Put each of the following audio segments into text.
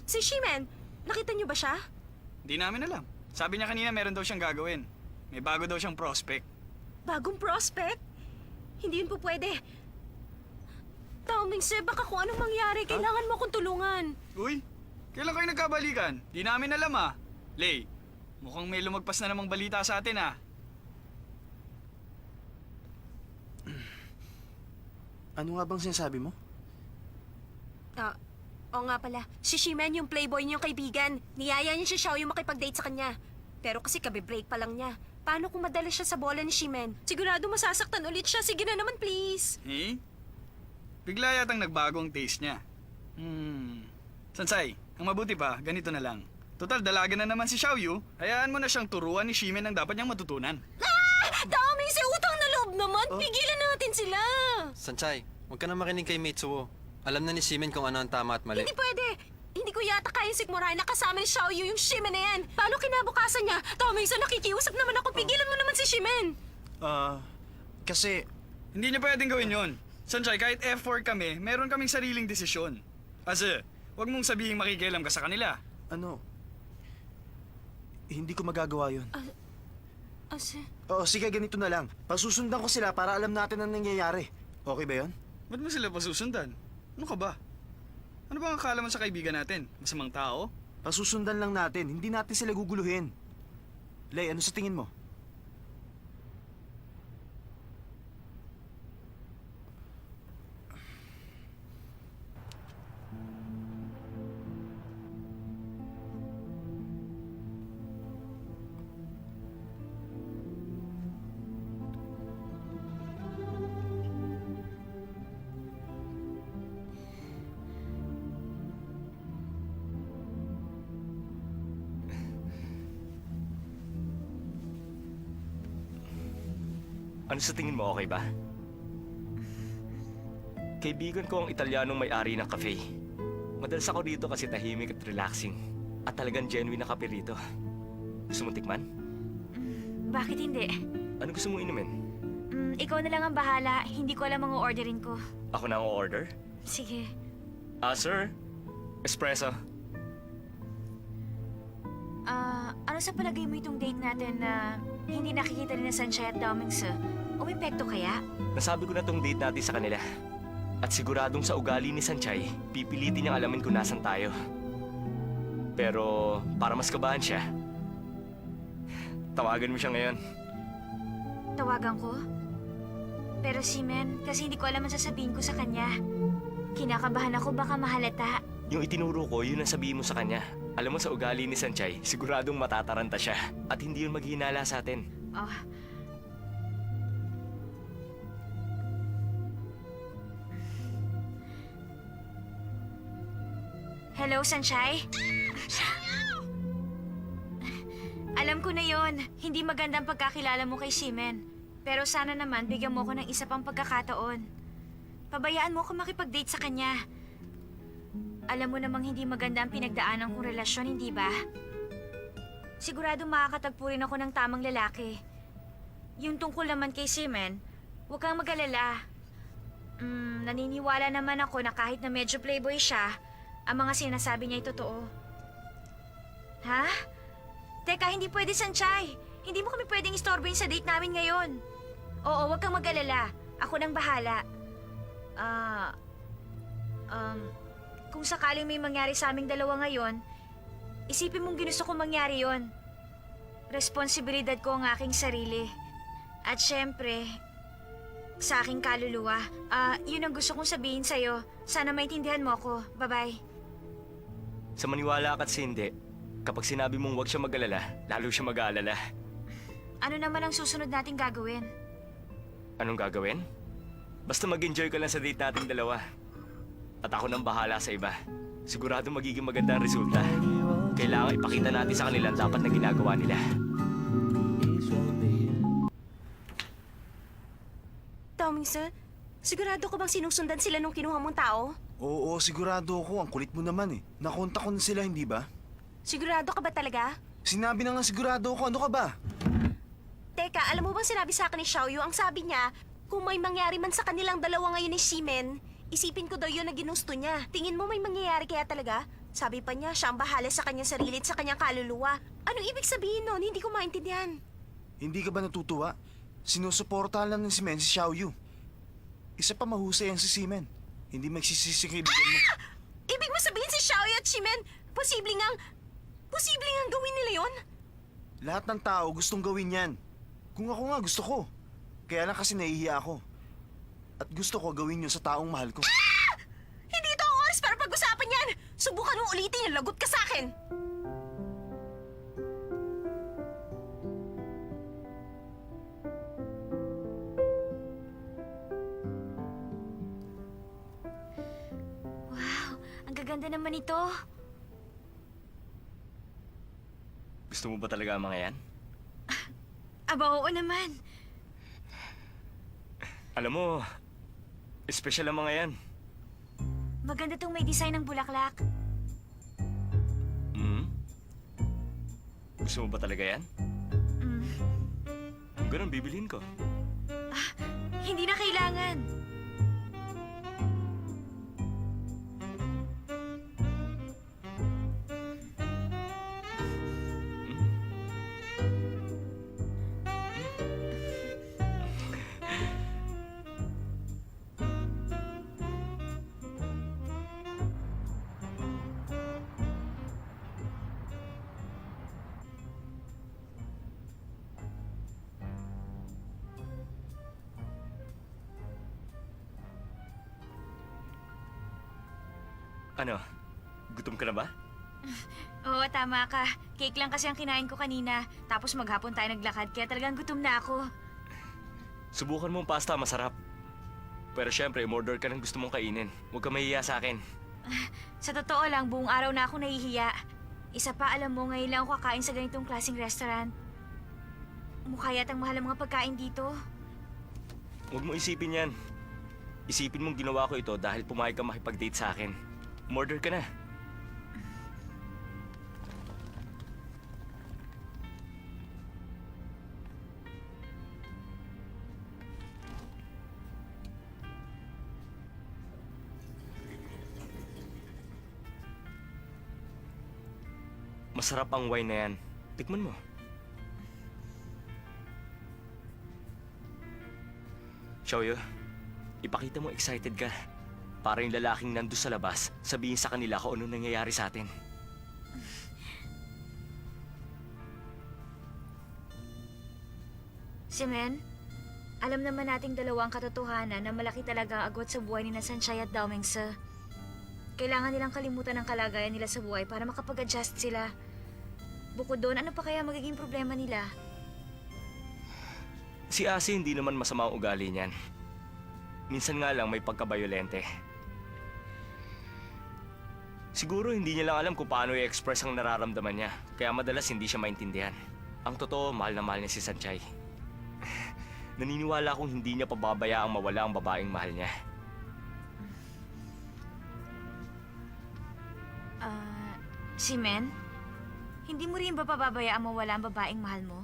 Si Shimen, nakita niyo ba siya? Hindi namin alam. Sabi niya kanina meron daw siyang gagawin. May bago daw siyang prospect. Bagong prospect? Hindi yun po pwede. Taomingse, baka kung anong mangyari, kailangan mo akong tulungan. Uy, kailan kayo nagkabalikan? Di namin alam ah. Lay, mukhang may lumagpas na namang balita sa atin ah. Ano nga bang sinasabi mo? Oo nga pala. Si Shimen yung playboy niyong kaibigan. Niyaya niya si Xiao yung makipag-date sa kanya. Pero kasi kabe-break pa lang niya. Paano kung madala siya sa bola ni Shimen? Sigurado masasaktan ulit siya. Sige na naman, please. Eh? Bigla yatang nagbago ang taste niya. Sansay, ang mabuti pa, ganito na lang. Total, dalaga na naman si Xiaoyu. Hayaan mo na siyang turuan ni Shimen ang dapat niyang matutunan. Daming si utang na loob naman. Pigilan natin sila. Sanchay, huwag ka na makinig kay Mitsuo. Alam na ni Shimen kung ano ang tama at mali. Hindi pwede. Hindi ko yata kaya sigmurahin na kasama ni Xiaoyu yung Shimen na yan. Paano kinabukasan niya? Daming nakikiusap naman ako. Pigilan mo naman si Shimen. Kasi... Hindi niya pwedeng gawin yun. Sanchay, kahit F4 kami, meron kaming sariling desisyon. Kasi, wag mong sabihin makikialam ka sa kanila. Hindi ko magagawa yun. Oo, sige, ganito na lang. Pasusundan ko sila para alam natin ang nangyayari. Okay ba yun? Ba't mo sila pasusundan? Ano ka ba? Ano bang akala mo sa kaibigan natin? Masamang tao? Pasusundan lang natin. Hindi natin sila guguluhin. Lay, ano sa tingin mo? Ano sa tingin mo, okay ba? Kaibigan ko ang Italianong may-ari ng cafe. Madalas ako dito kasi tahimik at relaxing. At talagang genuine na kape rito. Gusto mo tikman? Bakit hindi? Ano gusto mong inumin? Ikaw na lang ang bahala. Hindi ko alam ang orderin ko. Ako na ang order? Sige. Sir? Espresso. Ano sa palagay mo itong date natin na hindi nakikita ni na Sanchay at Domingse? Umepekto kaya? Nasabi ko na tong date natin sa kanila. At siguradong sa ugali ni Sanchay, pipilitin niyang alamin kung nasan tayo. Pero para mas kabahan siya, tawagan mo siya ngayon. Tawagan ko? Pero si Men, kasi hindi ko alam ang sasabihin ko sa kanya. Kinakabahan ako baka mahalata. Yung itinuro ko, yun ang sabihin mo sa kanya. Alam mo sa ugali ni Sanchay, siguradong matataranta siya. At hindi yun maghihinala sa atin. Oh. Hello, Sanchay? Alam ko na yon. Hindi magandang pagkakilala mo kay Shimen. Pero sana naman bigyan mo ko ng isa pang pagkakataon. Pabayaan mo ako makipag-date sa kanya. Alam mo namang hindi maganda ang pinagdaanan kong relasyon, hindi ba? Sigurado makakatagpo rin ako ng tamang lalaki. Yung tungkol naman kay Shimen, huwag kang mag-alala. Naniniwala naman ako na kahit na medyo playboy siya, ang mga sinasabi niya ay totoo. Ha? Teka, hindi pwede, Sanchay. Hindi mo kami pwedeng istorbohin sa date namin ngayon. Oo, huwag kang mag-alala. Ako nang bahala. Kung sakaling may mangyari sa aming dalawa ngayon, isipin mong ginusto kong mangyari yon. Responsibilidad ko ang aking sarili. At syempre, sa aking kaluluwa. Yun ang gusto kong sabihin sa'yo. Sana maintindihan mo ako. Bye-bye. Sa maniwala ka at sa hindi, kapag sinabi mong huwag siya mag-alala, lalo siya mag-aalala. Ano naman ang susunod nating gagawin? Anong gagawin? Basta mag-enjoy ka lang sa date nating dalawa. At ako nang bahala sa iba. Sigurado magiging maganda ang resulta. Kailangan ipakita natin sa kanila ang dapat na ginagawa nila. Domingse, sigurado ka bang sinusundan sila nung kinuha mong tao? Oo, sigurado ako. Ang kulit mo naman eh. Nakontak ko na sila, hindi ba? Sigurado ka ba talaga? Sinabi na nga sigurado ako. Ano ka ba? Teka, alam mo bang sinabi sa akin ni Xiaoyu, ang sabi niya, kung may mangyari man sa kanilang dalawa ngayon ni Shimen, isipin ko daw yun na ginusto niya. Tingin mo may mangyayari kaya talaga? Sabi pa niya, siya ang bahala sa kanyang sarili at sa kanyang kaluluwa. Anong ibig sabihin nun? Hindi ko maintindihan. Hindi ka ba natutuwa? Sinusuportahan lang ng si Men si Xiaoyu. Isa pa mahusay ang si Simen. Hindi magsisisi kay kaibigan mo. Ibig mo sabihin si Xiaoyu at Shimen, posible ngang gawin nila yon? Lahat ng tao gustong gawin yan. Kung ako nga, gusto ko. Kaya lang kasi nahihiya ako. At gusto ko gawin yun sa taong mahal ko. Hindi ito ang oras para pag-usapan yan! Subukan mo ulitin yung lagot ka sa akin! Wow, ang gaganda naman ito. Gusto mo ba talaga ang mga yan? Aba, oo naman. Alam mo, espesyal ang mga yan. Maganda tong may design ng bulaklak. Hmm? Gusto mo ba talaga yan? Mm. Kung ganun, bibilhin ko. Hindi na kailangan. Ano? Gutom ka na ba? Oo, tama ka. Cake lang kasi ang kinain ko kanina. Tapos maghapon tayo naglakad, kaya talagang gutom na ako. Subukan mo ang pasta, masarap. Pero syempre, umorder ka ng gusto mong kainin. Huwag ka mahihiya sa akin. Sa totoo lang, buong araw na ako nahihiya. Isa pa, alam mo, ngayon lang ako kakain sa ganitong klaseng restaurant. Mukha yatang mahal ang mga pagkain dito. Huwag mo isipin yan. Isipin mong ginawa ko ito dahil pumayag ka makipag-date sa akin. Umorder ka na. Masarap ang wine na yan. Tikman mo. Xiaoyu, ipakita mo excited ka. Para yung lalaking nandun sa labas, sabihin sa kanila kung ano nangyayari sa atin. Simen, alam naman nating dalawang katotohanan na malaki talaga ang agwat sa buhay ni Sanchay at Daomengse. Kailangan nilang kalimutan ang kalagayan nila sa buhay para makapag-adjust sila. Bukod doon, ano pa kaya magiging problema nila? Si Asi hindi naman masama ang ugali niyan. Minsan nga lang may pagkabayolente. Siguro hindi niya lang alam kung paano i-express ang nararamdaman niya, kaya madalas hindi siya maintindihan. Ang totoo, mahal na mahal niya si Sanchay. Naniniwala akong hindi niya pababayaang mawala ang babaeng mahal niya. Simen, hindi mo rin ba pababayaan mawala ang babaeng mahal mo?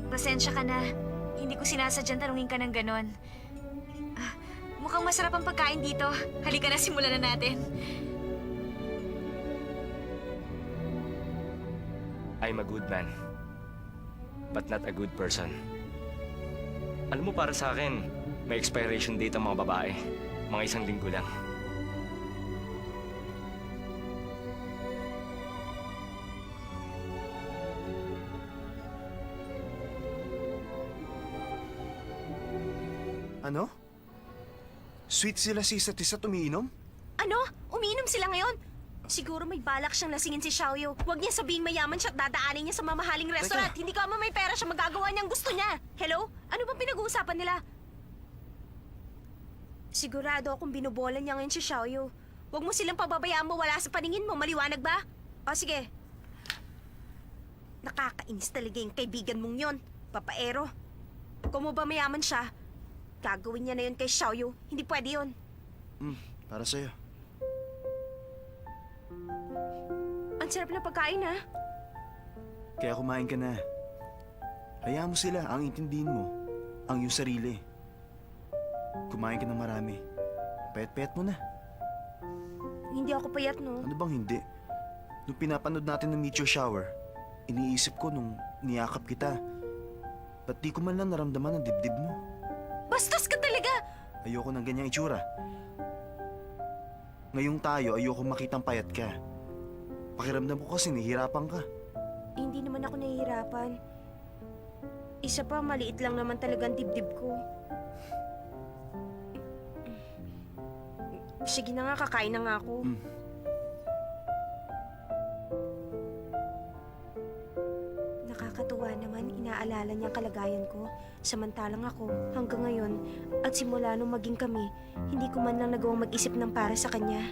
Pasensya ka na. Hindi ko sinasadyang tanungin ka ng ganon. Mukhang masarap ang pagkain dito. Halika na, simulan na natin. I'm a good man, but not a good person. Alam mo, para sa akin, may expiration date ang mga babae. Mga 1 linggo lang. Ano? Sweet sila si isa't isa tumiinom? Ano? Umiinom sila ngayon? Siguro may balak siyang lasingin si Xiaoyu. Huwag niya sabihing mayaman siya at dadaanin niya sa mamahaling restaurant. Hindi ka may pera siya, magagawa niyang gusto niya. Hello? Ano bang pinag-uusapan nila? Sigurado akong binubola niya ngayon si Xiaoyu. Huwag mo silang pababayaan mawala sa paningin mo. Maliwanag ba? O sige. Nakakainis talaga yung kaibigan mong yon, papaero. Kung mo ba mayaman siya, gagawin niya na yun kay Xiaoyu. Hindi pwede yun. Para sa'yo. Ang sarap ng pagkain, ha? Kaya kumain ka na. Hayaan mo sila, ang intindihin mo, ang iyong sarili. Kumain ka ng marami. Pet-pet mo na. Hindi ako payat, no? Ano bang hindi? Nung pinapanood natin ng Meteor Shower, iniisip ko nung niyakap kita. Ba't di ko man lang naramdaman ang dibdib mo? Bastos ka talaga! Ayoko ng ganyang itsura. Ngayong tayo, ayoko makitang payat ka. Pakiramdam ko kasi nahihirapan ka. Hindi naman ako nahihirapan. Isa pa, maliit lang naman talagang dibdib ko. Sige na nga, kakain na nga ako. Nakakatuwa naman, inaalala niya ang kalagayan ko. Samantalang ako, hanggang ngayon, at simula nung maging kami, hindi ko man lang nagawang mag-isip ng para sa kanya.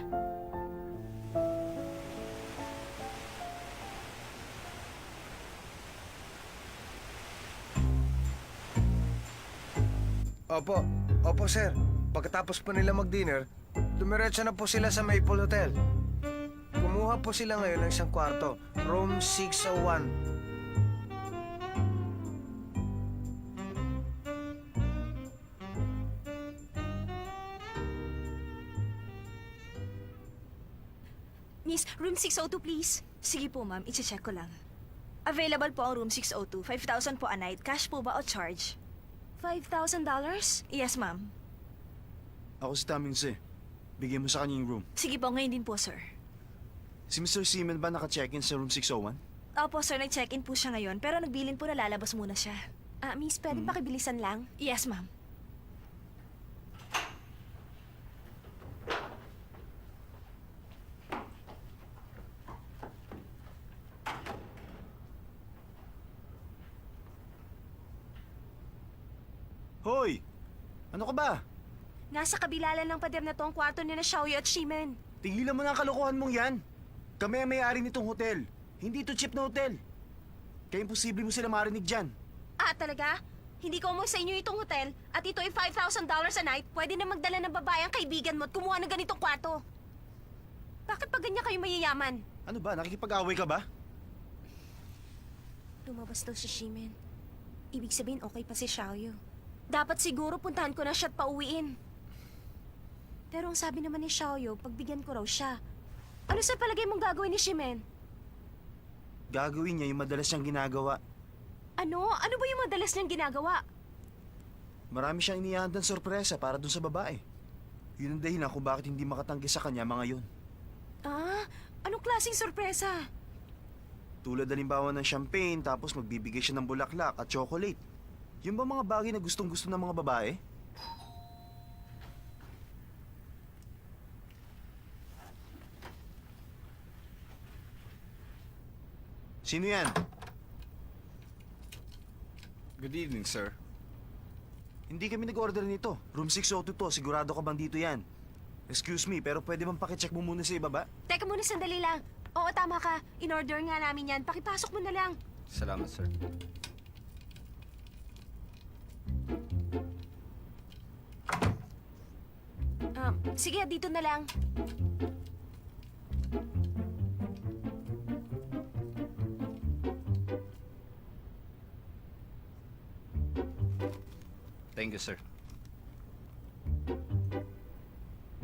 Opo, opo sir. Pagkatapos po nila mag-dinner, dumiretso na po sila sa Maple Hotel. Kumuha po sila ngayon ng isang kwarto, room 601. Miss, room 602 please. Sige po, ma'am. I-check ko lang. Available po ang room 602. 5,000 po a night. Cash po ba o charge? $5,000? Yes, ma'am. Ako si Taminse. Bigyan mo sa kanya yung room. Sige po, ngayon din po, sir. Si Mr. Seaman ba naka-check-in sa room 601? Opo, sir. Nag-check-in po siya ngayon. Pero nagbilin po na lalabas muna siya. Miss, pwede pakibilisan lang? Yes, ma'am. Hoy! Ano ka ba? Nasa kabila lang ng pader na to ang kwarto ni na Xiaoyu at Shimen. Tigilan mo na ang kalokohan mong yan. Kami ang may-ari nitong hotel. Hindi ito cheap na hotel. Kaya imposible mo sila marinig dyan. Talaga? Hindi ko umuwi sa inyo itong hotel at ito ay $5,000 a night. Pwede na magdala ng babae ang kaibigan mo at kumuha ng ganitong kwarto. Bakit pa ganyan kayo mayayaman? Ano ba? Nakikipag-away ka ba? Lumabas daw si Shimen. Ibig sabihin okay pa si Xiaoyu. Dapat siguro puntahan ko na siya at pauwiin. Pero ang sabi naman ni Xiaoyu, pagbigyan ko raw siya. Ano sa palagay mong gagawin ni Shimen? Gagawin niya yung madalas niyang ginagawa. Ano? Ano ba yung madalas niyang ginagawa? Marami siyang inihahandang sorpresa para dun sa babae. Yun ang dahilan kung bakit hindi makatanggi sa kanya mga yun. Anong klaseng sorpresa? Tulad halimbawa ng champagne tapos magbibigay siya ng bulaklak at chocolate. Yun ba mga bagay na gustong-gusto ng mga babae? Sino yan? Good evening, sir. Hindi kami nag-order nito. Room 602 to. Sigurado ka bang dito yan? Excuse me, pero pwede bang pakicheck mo muna sa ibaba? Teka muna, sandali lang. Oo, tama ka. In-order nga namin yan. Pakipasok mo na lang. Salamat, sir. Sige, dito na lang. Thank you, sir.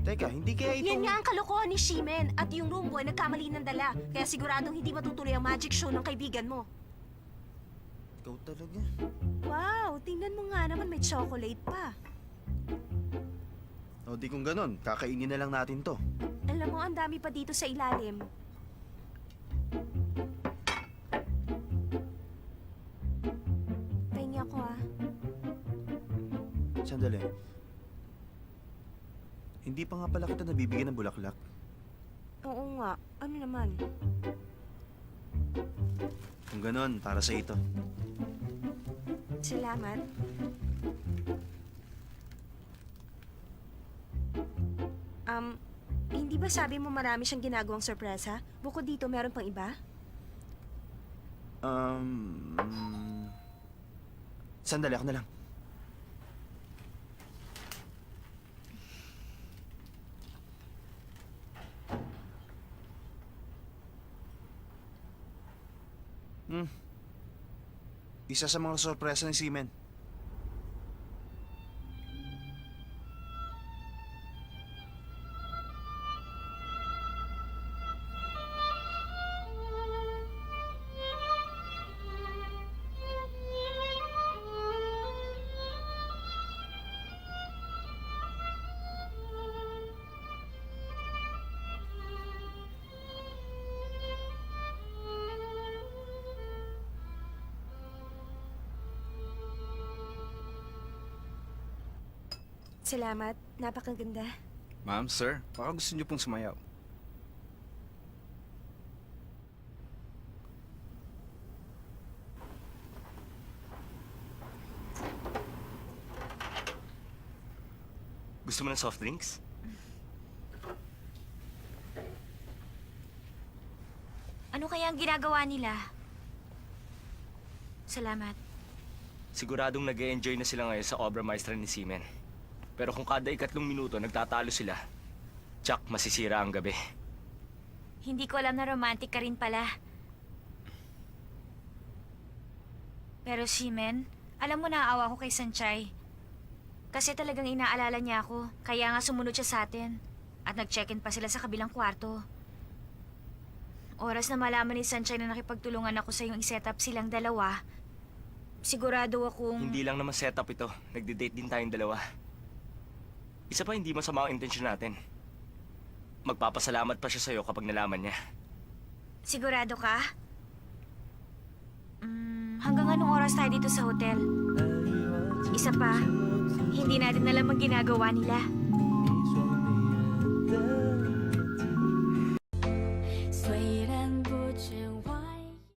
Teka, hindi kaya itong... Yan nga ang kalokohan ni Shimen at yung room boy nagkamali ng dala. Kaya siguradong hindi matutuloy ang magic show ng kaibigan mo. Ikaw talaga. Wow, tingnan mo nga naman may chocolate pa. O di kung ganon, kakainin na lang natin to. Alam mo, ang dami pa dito sa ilalim. Pahingi ako Sandali. Hindi pa nga pala kita nabibigyan ng bulaklak. Oo nga, ano naman? Kung ganon, para sa ito. Salamat. Hindi ba sabi mo marami siyang ginagawang sorpresa? Bukod dito, meron pang iba? Sandali, ako na lang. Isa sa mga sorpresa ni Seaman. Salamat. Napakaganda. Ma'am, sir, baka gusto niyo pong sumayaw. Gusto mo ng soft drinks? Ano kaya ang ginagawa nila? Salamat. Siguradong nag-e-enjoy na sila ngayon sa obra maestra ni Seaman. Pero kung kada 3 minuto nagtatalo sila, tsak masisira ang gabi. Hindi ko alam na romantic ka rin pala. Pero Seaman, alam mo naaawa ko kay Sanchay. Kasi talagang inaalala niya ako, kaya nga sumunod siya sa atin. At nag-check-in pa sila sa kabilang kwarto. Oras na malaman ni Sanchay na nakipagtulungan ako sa iyong i-set up silang dalawa, sigurado akong... Hindi lang naman setup ito. Nagde-date din tayong dalawa. Isa pa, hindi masama ang intensyon natin. Magpapasalamat pa siya sa'yo kapag nalaman niya. Sigurado ka? Hanggang anong oras tayo dito sa hotel? Isa pa, hindi natin alam ang ginagawa nila.